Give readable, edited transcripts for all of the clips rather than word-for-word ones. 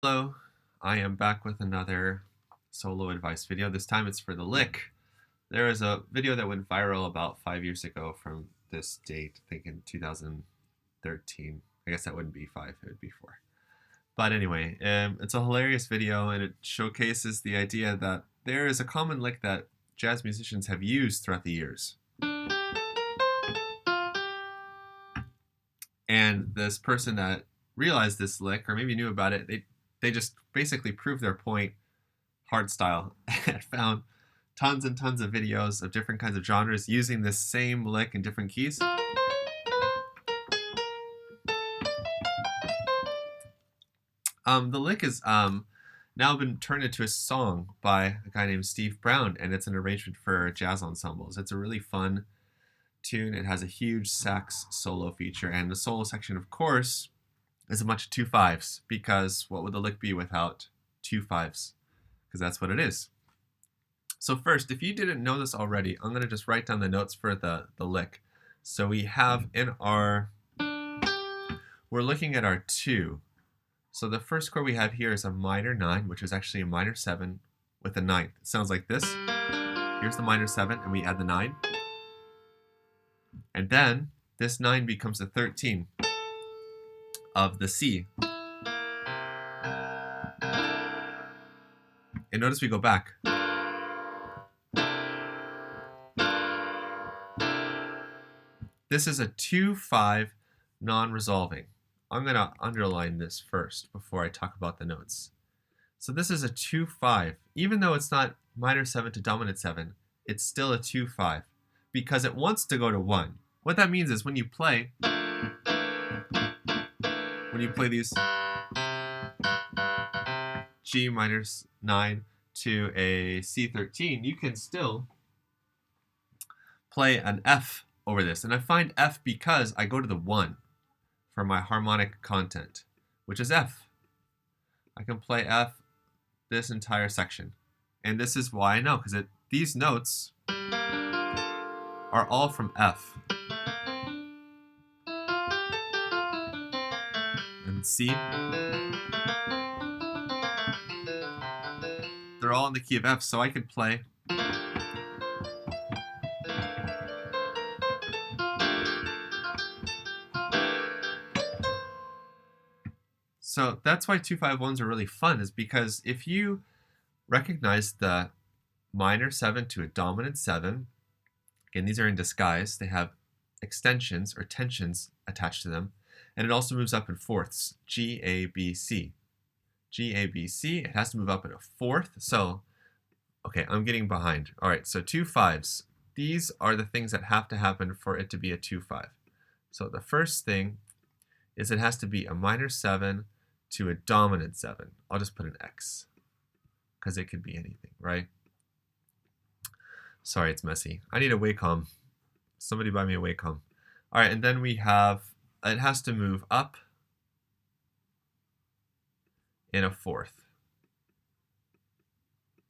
Hello, I am back with another solo advice video. This time it's for the lick. There is a video that went viral about 5 years ago from this date, I think in 2013. I guess that wouldn't be 5, it would be 4. But anyway, it's a hilarious video and it showcases the idea that there is a common lick that jazz musicians have used throughout the years. And this person that realized this lick, or maybe knew about it, they just basically proved their point hard style and found tons and tons of videos of different kinds of genres using this same lick in different keys. The lick is now been turned into a song by a guy named Steve Brown, and it's an arrangement for jazz ensembles. It's a really fun tune. It has a huge sax solo feature, and the solo section, of course, is a bunch of 2/5s, because what would the lick be without 2/5s? Because that's what it is. So first, if you didn't know this already, I'm going to just write down the notes for the lick. So we have we're looking at our 2. So the first chord we have here is a minor 9, which is actually a minor 7 with a 9. It sounds like this. Here's the minor 7, and we add the 9. And then this 9 becomes a 13 of the C. And notice we go back. This is a 2/5 non-resolving. I'm going to underline this first before I talk about the notes. So this is a 2/5. Even though it's not minor 7 to dominant 7, it's still a 2/5 because it wants to go to 1. What that means is when you play these G minor 9 to a C13, you can still play an F over this. And I find F because I go to the 1 for my harmonic content, which is F. I can play F this entire section. And this is why I know, because these notes are all from F. And C. They're all in the key of F, so I could play So that's why 2/5-1s are really fun, is because if you recognize the minor 7 to a dominant 7, again, these are in disguise, they have extensions or tensions attached to them, and it also moves up in fourths, G, A, B, C. G, A, B, C, it has to move up in a fourth, so, okay, I'm getting behind. All right, so 2/5s, these are the things that have to happen for it to be a 2/5. So the first thing is it has to be a minor 7 to a dominant 7. I'll just put an X, because it could be anything, right? Sorry, it's messy. I need a Wacom. Somebody buy me a Wacom. All right, and then we have, it has to move up in a fourth.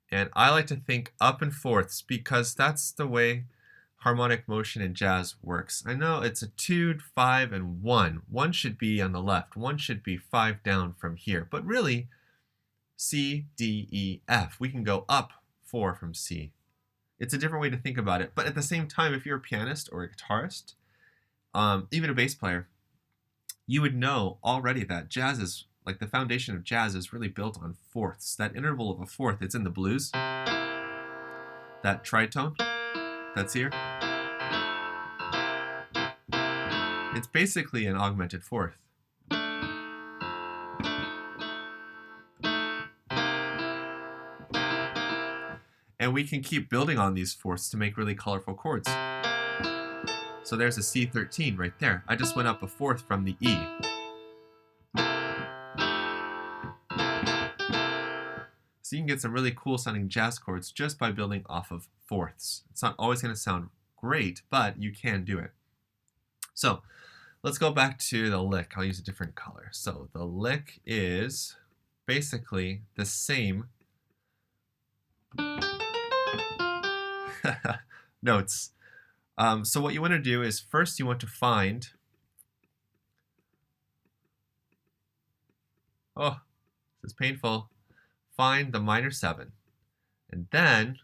And I like to think up in fourths because that's the way harmonic motion in jazz works. I know it's a 2, 5, and 1. 1 should be on the left. 1 should be 5 down from here. But really, C, D, E, F. We can go up 4 from C. It's a different way to think about it. But at the same time, if you're a pianist or a guitarist, even a bass player, you would know already that jazz is, like the foundation of jazz is really built on fourths. That interval of a fourth, it's in the blues. That tritone that's here, it's basically an augmented fourth. And we can keep building on these fourths to make really colorful chords. So there's a C13 right there. I just went up a fourth from the E. So you can get some really cool sounding jazz chords just by building off of fourths. It's not always going to sound great, but you can do it. So let's go back to the lick. I'll use a different color. So the lick is basically the same notes. So what you want to do is first you want to find, oh, This is painful. Find the minor 7. And then,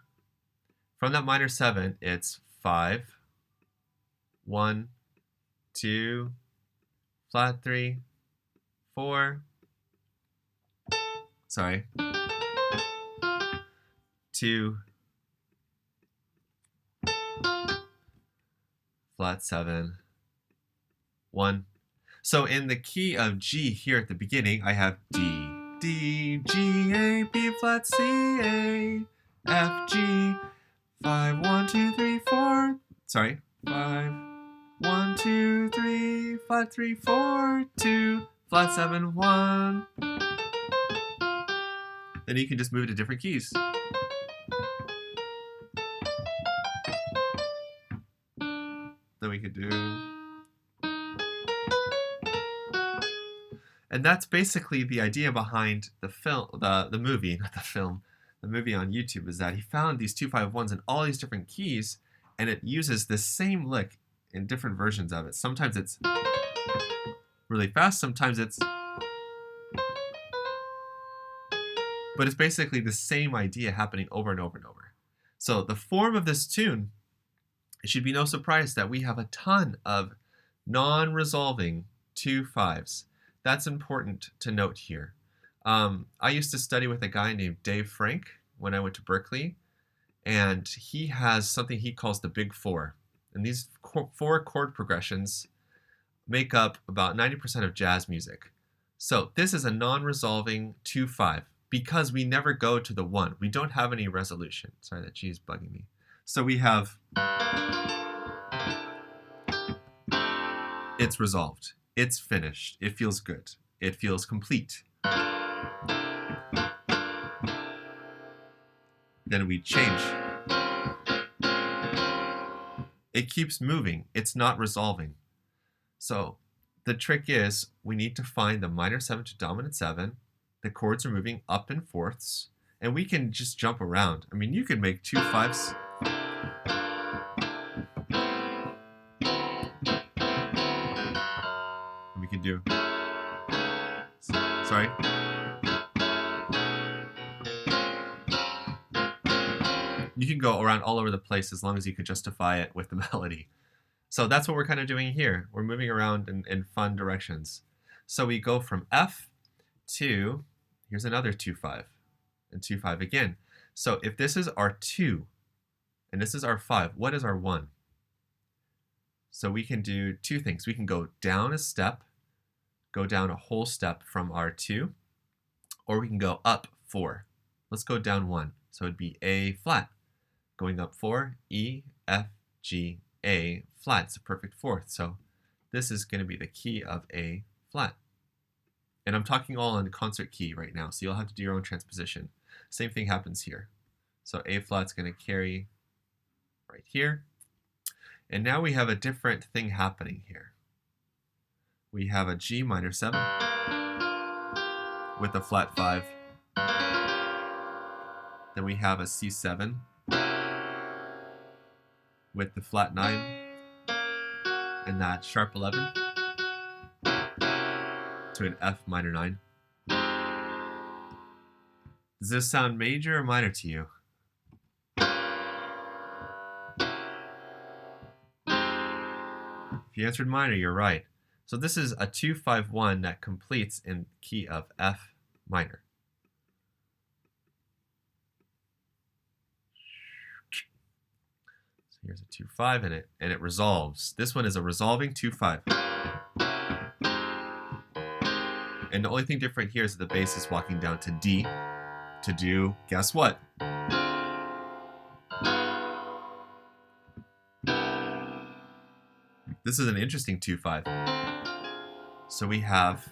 from that minor 7, it's 5, 1, 2, flat 3, 4, sorry, 2, flat 7, 1. So in the key of G here at the beginning, I have D, D, G, A, B flat, C, A, F, G, 5, 1, 2, 3, 4, sorry, 5, 1, 2, 3, flat 3, 4, 2, flat 7, 1. Then you can just move to different keys. Then we could do... And that's basically the idea behind the film, the movie, not the film, the movie on YouTube, is that he found these 2-5-1s in all these different keys, and it uses the same lick in different versions of it. Sometimes it's really fast, sometimes it's... But it's basically the same idea happening over and over and over. So the form of this tune, it should be no surprise that we have a ton of non-resolving 2-5s. That's important to note here. I used to study with a guy named Dave Frank when I went to Berkeley, and he has something he calls the Big Four. And these 4 chord progressions make up about 90% of jazz music. So this is a non-resolving 2-5 because we never go to the 1. We don't have any resolution. Sorry, that G is bugging me. So we have... It's resolved. It's finished. It feels good. It feels complete. Then we change. It keeps moving. It's not resolving. So the trick is we need to find the minor 7 to dominant 7. The chords are moving up and fourths. And we can just jump around. I mean, you can make 2-5s. We can do... Sorry. You can go around all over the place as long as you can justify it with the melody. So that's what we're kind of doing here. We're moving around in fun directions. So we go from F to, here's another 2-5, and 2-5 again. So if this is our 2, and this is our 5, what is our 1? So we can do 2 things. We can go down a step, go down a whole step from our 2, or we can go up 4. Let's go down 1. So it'd be A flat. Going up 4, E, F, G, A flat. It's a perfect fourth. So this is going to be the key of A flat. And I'm talking all in concert key right now, so you'll have to do your own transposition. Same thing happens here. So A flat's going to carry right here. And now we have a different thing happening here. We have a G minor 7 with a flat 5. Then we have a C7 with the flat 9 and that sharp 11 to an F minor 9. Does this sound major or minor to you? If you answered minor, you're right. So this is a 2-5-1 that completes in key of F minor. So here's a 2-5 in it, and it resolves. This one is a resolving 2-5. And the only thing different here is that the bass is walking down to D to do, guess what? This is an interesting 2-5. So we have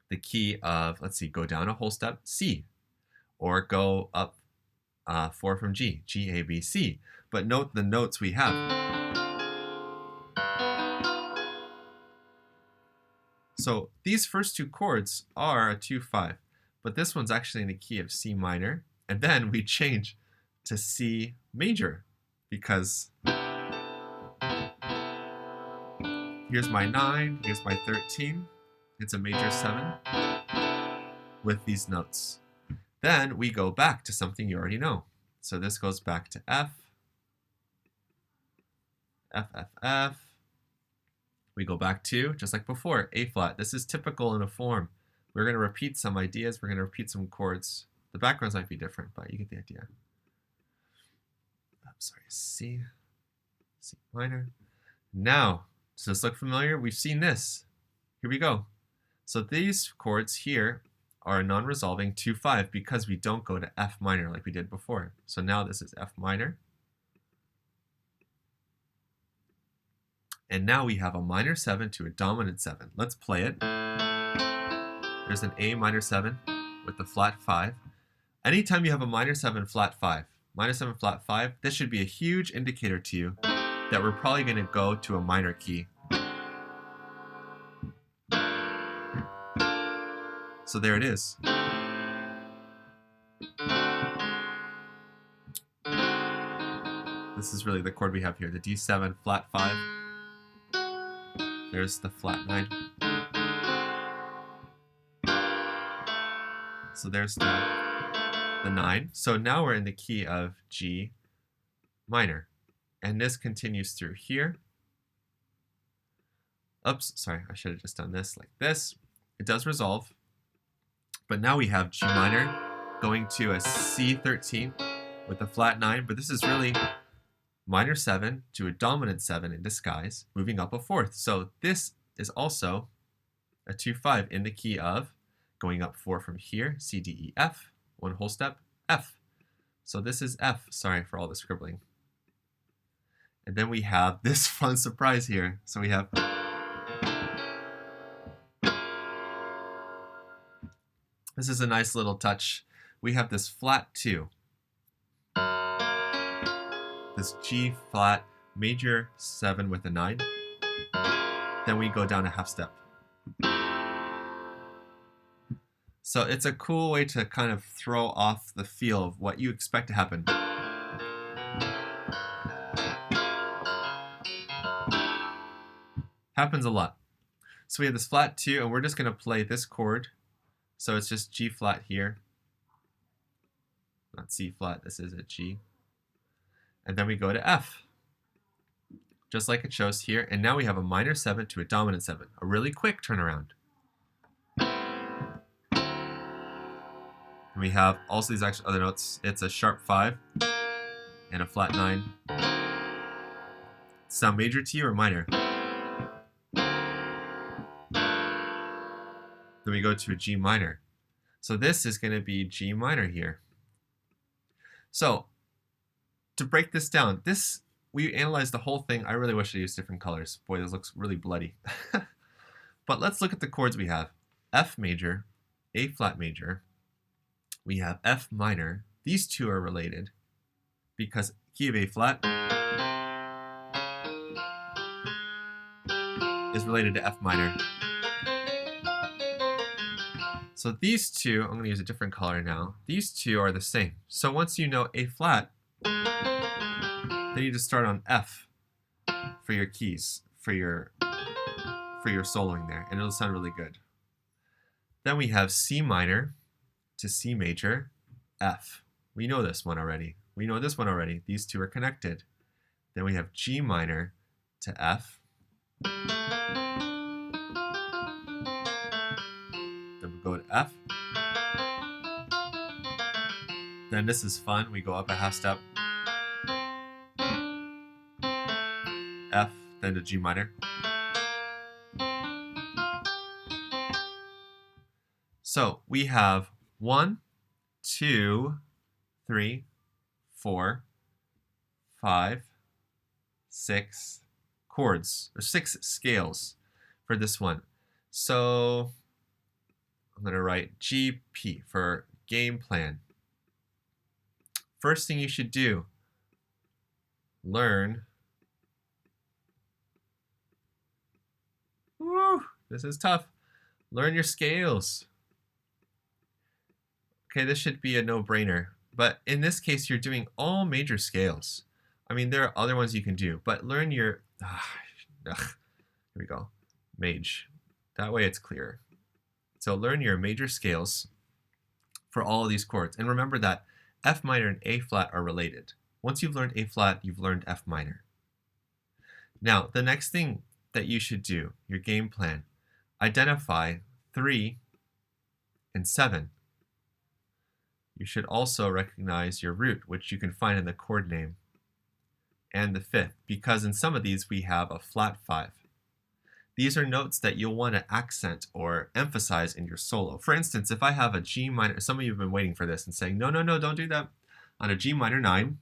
the key of, let's see, go down a whole step, C, or go up 4 from G, G, A, B, C. But note the notes we have. So these first 2 chords are a 2-5, but this one's actually in the key of C minor, and then we change to C major because here's my 9, here's my 13, it's a major 7, with these notes. Then we go back to something you already know. So this goes back to F, F, F, F. We go back to, just like before, A flat. This is typical in a form. We're going to repeat some ideas. We're going to repeat some chords. The backgrounds might be different, but you get the idea. I'm sorry, C minor. Now, does this look familiar? We've seen this. Here we go. So these chords here are non-resolving 2-5 because we don't go to F minor like we did before. So now this is F minor. And now we have a minor 7 to a dominant 7. Let's play it. There's an A minor 7 with the flat 5. Anytime you have a minor 7 flat 5, minor 7 flat 5, this should be a huge indicator to you that we're probably going to go to a minor key. So there it is. This is really the chord we have here, the D7 flat 5. There's the flat 9. So there's the 9. So now we're in the key of G minor. And this continues through here. Oops, sorry, I should have just done this like this. It does resolve. But now we have G minor going to a C13 with a flat 9. But this is really minor 7 to a dominant 7 in disguise, moving up a fourth. So this is also a 2-5 in the key of going up 4 from here, C, D, E, F, one whole step, F. So this is F. Sorry for all the scribbling. And then we have this fun surprise here. So we have this is a nice little touch. We have this flat 2. This G flat major 7 with a 9. Then we go down a half step. So it's a cool way to kind of throw off the feel of what you expect to happen. Happens a lot. So we have this flat 2, and we're just going to play this chord. So it's just G flat here. Not C flat, this is a G. And then we go to F, just like it shows here. And now we have a minor 7 to a dominant 7, a really quick turnaround. And we have also these extra other notes. It's a sharp 5 and a flat 9. Sound major to you or minor? Then we go to a G minor. So this is going to be G minor here. So to break this down, we analyzed the whole thing. I really wish I used different colors. Boy, this looks really bloody. But let's look at the chords we have. F major, A flat major. We have F minor. These two are related because key of A flat is related to F minor. So these two, I'm going to use a different color now. These two are the same. So once you know A flat, then you just start on F for your keys, for your soloing there, and it'll sound really good. Then we have C minor to C major, F. We know this one already. We know this one already. These two are connected. Then we have G minor to F. Then we go to F. Then this is fun. We go up a half step. F, then to G minor. So we have 1, 2, 3, 4, 5, 6 chords, or 6 scales for this one. So I'm going to write GP for game plan. First thing you should do, learn. Woo, this is tough. Learn your scales. Okay, this should be a no-brainer. But in this case, you're doing all major scales. I mean, there are other ones you can do, but learn your... here we go. Mage. That way it's clear. So learn your major scales. for all of these chords. And remember that F minor and A flat are related. Once you've learned A flat, you've learned F minor. Now, the next thing that you should do, your game plan, identify 3 and 7. You should also recognize your root, which you can find in the chord name, and the 5th, because in some of these we have a flat 5. These are notes that you'll want to accent or emphasize in your solo. For instance, if I have a G minor, some of you have been waiting for this and saying, no, don't do that. On a G minor 9,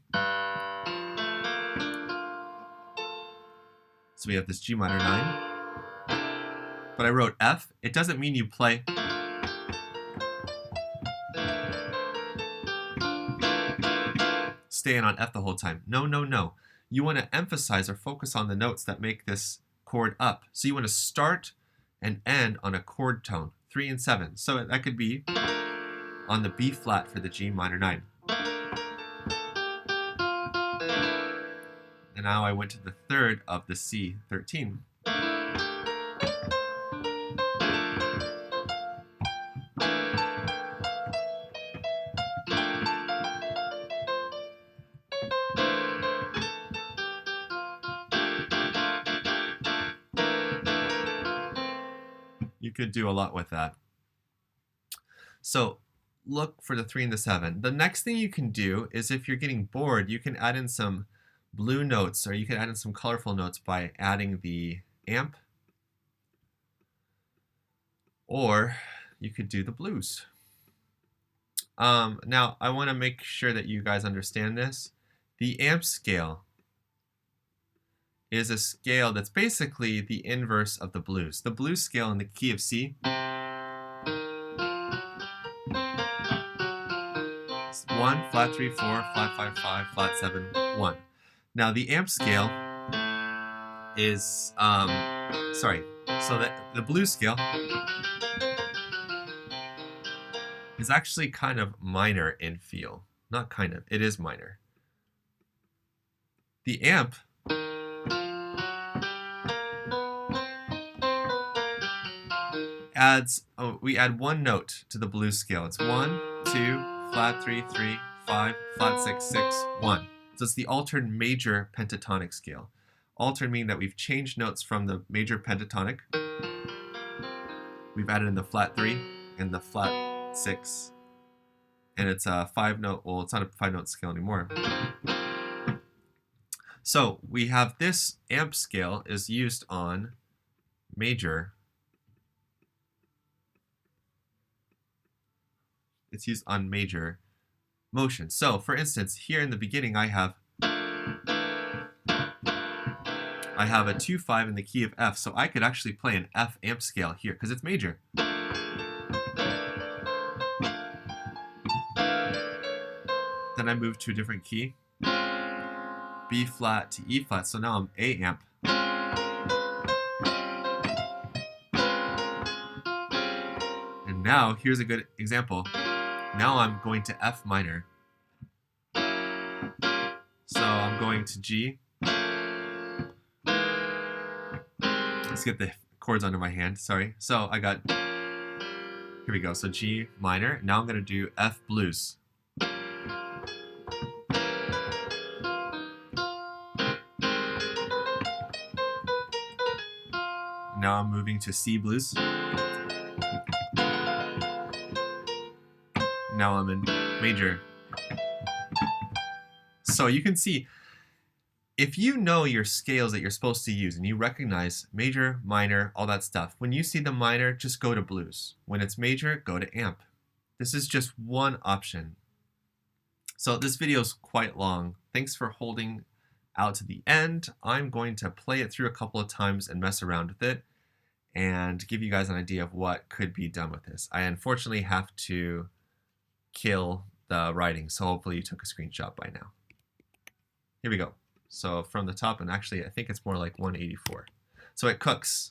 so we have this G minor 9, but I wrote F. It doesn't mean you play staying on F the whole time. No. You want to emphasize or focus on the notes that make this chord up. So you want to start and end on a chord tone, 3 and 7. So that could be on the B flat for the G minor 9. And now I went to the 3rd of the C 13. You could do a lot with that. So look for the 3 and the 7. The next thing you can do is, if you're getting bored, you can add in some blue notes, or you can add in some colorful notes by adding the amp, or you could do the blues. Now, I want to make sure that you guys understand this. The amp scale is a scale that's basically the inverse of the blues. The blues scale in the key of C is 1, flat 3, 4, flat 5, 5, flat 7, 1. Now the amp scale is, so that the blues scale is actually kind of minor in feel. Not kind of, it is minor. The amp we add one note to the blues scale. It's 1, 2, flat 3, 3, 5, flat 6, 6, 1. So it's the altered major pentatonic scale. Altered meaning that we've changed notes from the major pentatonic. We've added in the flat 3 and the flat 6. And it's a 5-note, well, it's not a 5-note scale anymore. So we have this amp scale is used on major. It's used on major motion. So for instance, here in the beginning I have a 2-5 in the key of F, so I could actually play an F amp scale here because it's major. Then I move to a different key, B flat to E flat, so now I'm A amp. And now here's a good example. Now I'm going to F minor. So I'm going to G. Let's get the chords under my hand, sorry. So I got, here we go, so G minor. Now I'm going to do F blues. Now I'm moving to C blues. Now I'm in major. So you can see, if you know your scales that you're supposed to use and you recognize major, minor, all that stuff, when you see the minor, just go to blues. When it's major, go to amp. This is just one option. So this video is quite long. Thanks for holding out to the end. I'm going to play it through a couple of times and mess around with it and give you guys an idea of what could be done with this. I unfortunately have to kill the writing, so hopefully you took a screenshot by now. Here we go. So from the top, and actually I think it's more like 184. So it cooks.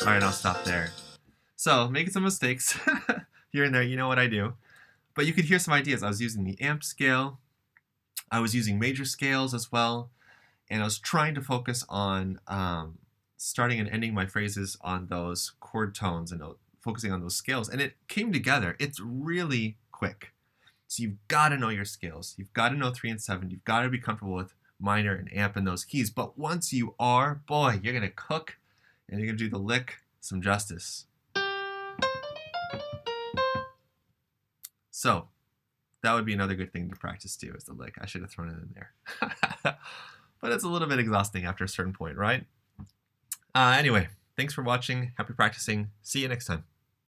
All right, I'll stop there. So, making some mistakes here and there, you know what I do. But you could hear some ideas. I was using the amp scale. I was using major scales as well. And I was trying to focus on starting and ending my phrases on those chord tones and focusing on those scales. And it came together. It's really quick. So you've got to know your scales. You've got to know 3 and 7. You've got to be comfortable with minor and amp in those keys. But once you are, boy, you're going to cook and you're going to do the lick some justice. So that would be another good thing to practice too, is the lick. I should have thrown it in there. But it's a little bit exhausting after a certain point, right? Anyway, thanks for watching. Happy practicing. See you next time.